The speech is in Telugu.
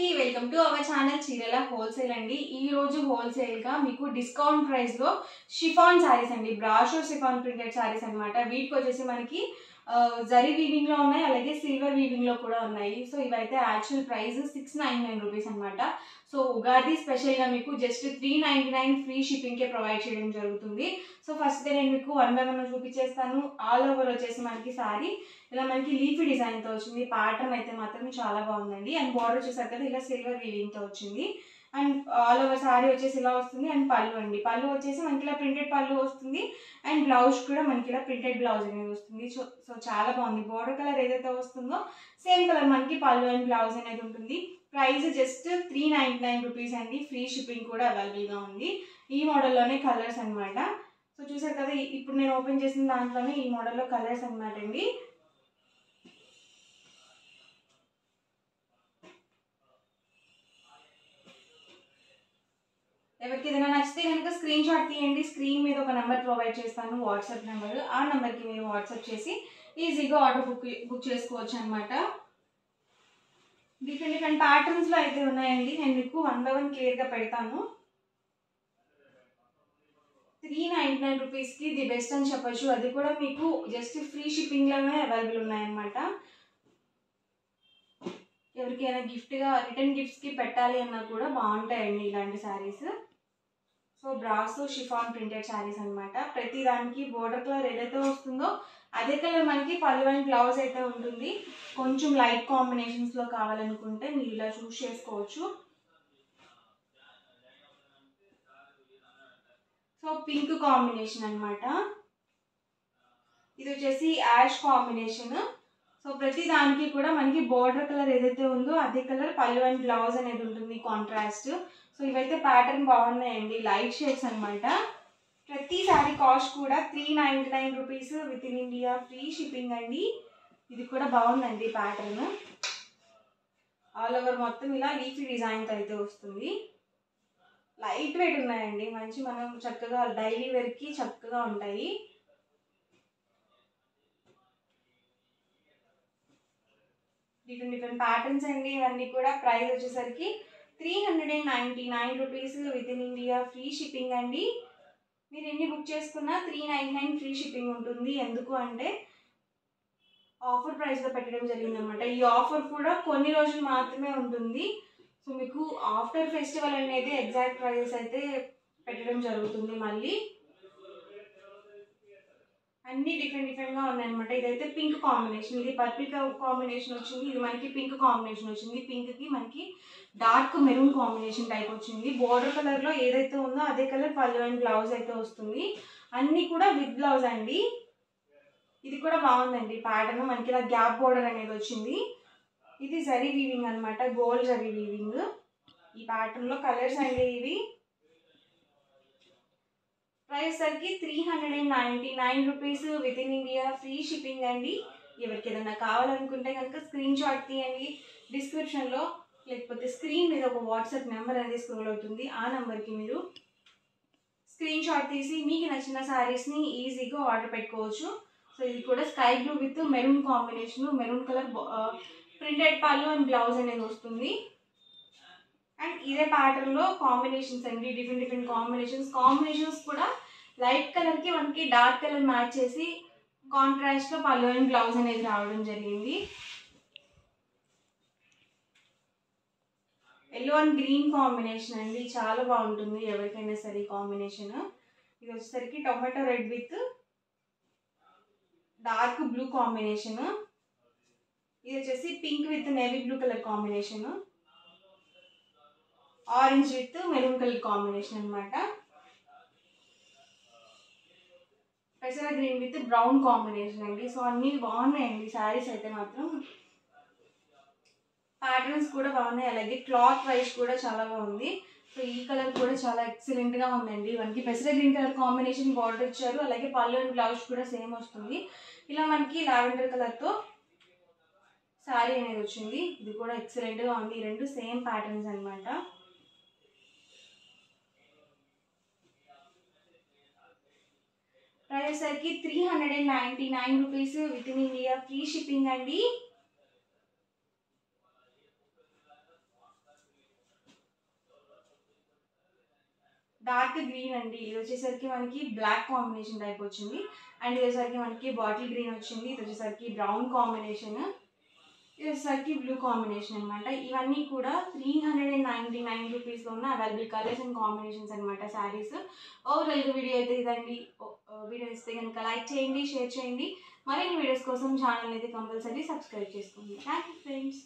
అండి, వెల్కమ్ టు అవర్ ఛానల్ చీరల హోల్సేల్ అండి. ఈ రోజు హోల్సేల్ గా మీకు డిస్కౌంట్ ప్రైస్ లో షిఫాన్ సారీస్ అండి, బ్రాషో షిఫాన్ ప్రింటెడ్ సారీస్ అన్నమాట. వీటికి వచ్చేసి మనకి జరీ వీవింగ్ లో ఉన్నాయి, అలాగే సిల్వర్ వీవింగ్ లో కూడా ఉన్నాయి. సో ఇవైతే యాక్చువల్ ప్రైస్ 699 రూపీస్ అనమాట. సో ఉగాది స్పెషల్ గా మీకు జస్ట్ 399 ఫ్రీ షిప్పింగ్ కే ప్రొవైడ్ చేయడం జరుగుతుంది. సో ఫస్ట్ నేను మీకు వన్ బై వన్ చూపించేస్తాను. ఆల్ ఓవర్ వచ్చేసి మనకి సారీ ఇలా మనకి లీఫీ డిజైన్ తో వచ్చింది. ప్యాటర్న్ అయితే మాత్రం చాలా బాగుందండి. అండ్ బార్డర్ వచ్చేసరికి కదా ఇలా సిల్వర్ వీవింగ్ తో వచ్చింది. అండ్ ఆల్ ఓవర్ సారీ వచ్చేసి ఇలా వస్తుంది. అండ్ పళ్ళు అండి, పళ్ళు వచ్చేసి మనకి ఇలా ప్రింటెడ్ పళ్ళు వస్తుంది. అండ్ బ్లౌజ్ కూడా మనకి ఇలా ప్రింటెడ్ బ్లౌజ్ అనేది వస్తుంది. సో చాలా బాగుంది. బార్డర్ కలర్ ఏదైతే వస్తుందో సేమ్ కలర్ మనకి పళ్ళు అండ్ బ్లౌజ్ అనేది ఉంటుంది. ప్రైస్ జస్ట్ 399 రూపీస్ అండి. ఫ్రీ షిప్పింగ్ కూడా అవైలబుల్ గా ఉంది. ఈ మోడల్లోనే కలర్స్ అనమాట. సో చూసారు కదా, ఇప్పుడు నేను ఓపెన్ చేసిన దాంట్లోనే ఈ మోడల్లో కలర్స్ అనమాట అండి. ఎవరికి ఏదైనా నచ్చితే కనుక స్క్రీన్ షాట్ తీయండి. స్క్రీన్ మీద ఒక నెంబర్ ప్రొవైడ్ చేస్తాను, వాట్సాప్ నెంబర్. ఆ నెంబర్కి మీరు వాట్సాప్ చేసి ఈజీగా ఆర్డర్ బుక్ చేసుకోవచ్చు అనమాట. డిఫరెంట్ డిఫరెంట్ ప్యాటర్న్స్లో అయితే ఉన్నాయండి. నేను మీకు వన్ బై వన్ క్లియర్గా పెడతాను. 399 రూపీస్కి ది బెస్ట్ అని చెప్పచ్చు. అది కూడా మీకు జస్ట్ ఫ్రీ షిప్పింగ్లోనే అవైలబుల్ ఉన్నాయన్నమాట. ఎవరికైనా గిఫ్ట్గా రిటర్న్ గిఫ్ట్స్కి పెట్టాలి అన్నా కూడా బాగుంటాయండి ఇలాంటి saris. So brasso chiffon printed saris అనమాట. ప్రతి దానికి బోర్డర్ కలర్ ఏదైతే వస్తుందో అదే కలర్ మనకి పళ్ళు అండ్ బ్లౌజ్ అయితే ఉంటుంది. కొంచెం లైట్ కాంబినేషన్స్లో కావాలనుకుంటే మీరు ఇలా చూస్ చేసుకోవచ్చు. సో పింక్ కాంబినేషన్ అనమాట. ఇది వచ్చేసి యాష్ కాంబినేషన్. సో ప్రతి దానికి కూడా మనకి బోర్డర్ కలర్ ఏదైతే ఉందో అదే కలర్ పళ్ళు అండ్ బ్లౌజ్ అనేది ఉంటుంది కాంట్రాస్ట్. సో ఇవైతే ప్యాటర్న్ బాగున్నాయండి, లైట్ షేడ్స్ అనమాట. ప్రతి సారీ కాస్ట్ కూడా 399 rupees with in India free shipping అండి. ఇది కూడా బాగుందండి ప్యాటర్న్. ఆల్ ఓవర్ మొత్తం ఇలా లీఫీ డిజైన్తో అయితే వస్తుంది. లైట్ వెయిట్ ఉన్నాయండి, మంచి మనం చక్కగా డైలీ వేర్కి చక్కగా ఉంటాయి. డిఫరెంట్ డిఫరెంట్ ప్యాటర్న్స్ అండి ఇవన్నీ కూడా. ప్రైస్ వచ్చేసరికి 399 rupees with in India free shipping అండి. మీరు ఎన్ని బుక్ చేసుకున్నా 399 ఫ్రీ షిప్పింగ్ ఉంటుంది. ఎందుకు అంటే ఆఫర్ ప్రైస్లో పెట్టడం జరిగిందనమాట. ఈ ఆఫర్ కూడా కొన్ని రోజులు మాత్రమే ఉంటుంది. సో మీకు ఆఫ్టర్ ఫెస్టివల్ అనేది ఎగ్జాక్ట్ ప్రైజెస్ అయితే పెట్టడం జరుగుతుంది. మళ్ళీ అన్ని డిఫరెంట్ డిఫరెంట్గా ఉన్నాయన్నమాట. ఇదైతే పింక్ కాంబినేషన్, ఇది పర్పుల్ కాంబినేషన్ వచ్చింది. ఇది మనకి పింక్ కాంబినేషన్ వచ్చింది. పింక్కి మనకి డార్క్ మెరూన్ కాంబినేషన్ టైప్ వచ్చింది. బోర్డర్ కలర్లో ఏదైతే ఉందో అదే కలర్ పళ్ళు అండ్ బ్లౌజ్ అయితే వస్తుంది. అన్నీ కూడా విత్ బ్లౌజ్ అండి. ఇది కూడా బాగుందండి ప్యాటర్న్. మనకి ఇలా గ్యాప్ బోర్డర్ అనేది వచ్చింది. ఇది జరీ వీవింగ్ అనమాట, గోల్డ్ జరీ వీవింగ్. ఈ ప్యాటర్న్లో కలర్స్ అండి ఇవి. ప్రైస్ సరికి 399 rupees with in India free shipping అండి. ఎవరికి ఏదైనా కావాలనుకుంటే కనుక స్క్రీన్ షాట్ తీయండి. డిస్క్రిప్షన్లో లేకపోతే స్క్రీన్ మీద ఒక వాట్సాప్ నెంబర్ అనేది స్క్రోల్ అవుతుంది. ఆ నెంబర్కి మీరు స్క్రీన్ షాట్ తీసి మీకు నచ్చిన శారీస్ని ఈజీగా ఆర్డర్ పెట్టుకోవచ్చు. సో ఇది కూడా sky blue with maroon combination, maroon colour printed పళ్ళు అండ్ బ్లౌజ్ అనేది వస్తుంది. అండ్ ఇదే ప్యాటర్న్లో కాంబినేషన్స్ అండి, డిఫరెంట్ డిఫరెంట్ కాంబినేషన్స్ కూడా లైట్ కలర్కి మనకి డార్క్ కలర్ మ్యాచ్ చేసి కాంట్రాస్ట్లో పళ్ళు అండ్ బ్లౌజ్ అనేది రావడం జరిగింది. ఎల్లో అండ్ గ్రీన్ కాంబినేషన్ అండి, చాలా బాగుంటుంది ఎవరికైనా సరే కాంబినేషన్. ఇది వచ్చేసరికి tomato red with dark blue combination. ఇది వచ్చేసి pink with navy blue colour combination, orange with maroon colour combination అనమాట. పెసర గ్రీన్ విత్ బ్రౌన్ కాంబినేషన్ అండి. సో అన్నీ బాగున్నాయండి శారీస్ అయితే మాత్రం. ప్యాటర్న్స్ కూడా బాగున్నాయి, అలాగే క్లాత్ వైజ్ కూడా చాలా బాగుంది. సో ఈ కలర్ కూడా చాలా ఎక్సలెంట్గా ఉందండి. మనకి పెసర గ్రీన్ కలర్ కాంబినేషన్ బార్డర్ ఇచ్చారు, అలాగే పళ్ళు అండ్ బ్లౌజ్ కూడా సేమ్ వస్తుంది. ఇలా మనకి లావెండర్ కలర్తో శారీ అనేది వచ్చింది. ఇది కూడా ఎక్సలెంట్గా ఉంది. ఈ రెండు సేమ్ ప్యాటర్న్స్ అనమాట. ప్రైస్ సరికి 399 rupees with in India free shipping అండి. డార్క్ గ్రీన్ అండి. ఇది వచ్చేసరికి మనకి బ్లాక్ కాంబినేషన్ టైప్ వచ్చింది. అండ్ ఇది వచ్చేసరికి మనకి బాటిల్ గ్రీన్ వచ్చింది. ఇది వచ్చేసరికి బ్రౌన్ కాంబినేషన్, ఇది వచ్చేసరికి బ్లూ కాంబినేషన్ అనమాట. ఇవన్నీ కూడా 399 రూపీస్లో ఉన్న అవైలబుల్ కలర్స్ అండ్ కాంబినేషన్స్ అనమాట శారీస్. ఓవరాల్గా వీడియో అయితే ఇదండి. వీడియో ఇస్తే కనుక లైక్ చేయండి, షేర్ చేయండి. మరిన్ని వీడియోస్ కోసం ఛానల్ అయితే కంపల్సరీ సబ్స్క్రైబ్ చేసుకోండి. Thank you friends.